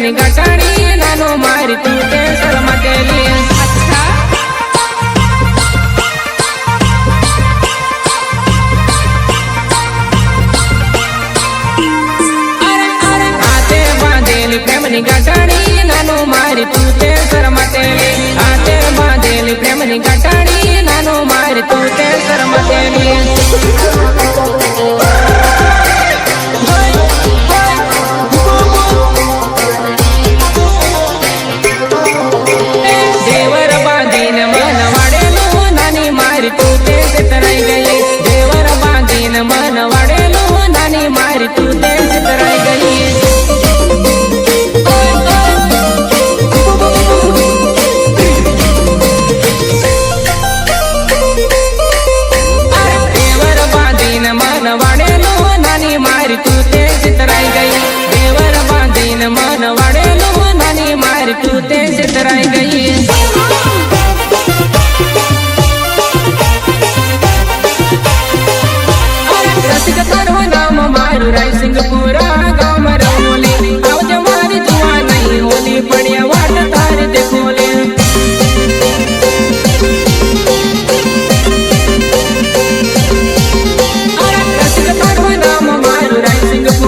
પ્રેમની ગાંઠાણી નાનો મારી તું તે શરમાટેલી હાથે બાંધેલી પ્રેમની ગાંઠાણી નાનો મારી તું તે શરમાટેલી હાથે બાંધેલી પ્રેમની ગાંઠાણી નાનો મારી તું તે શરમાટેલી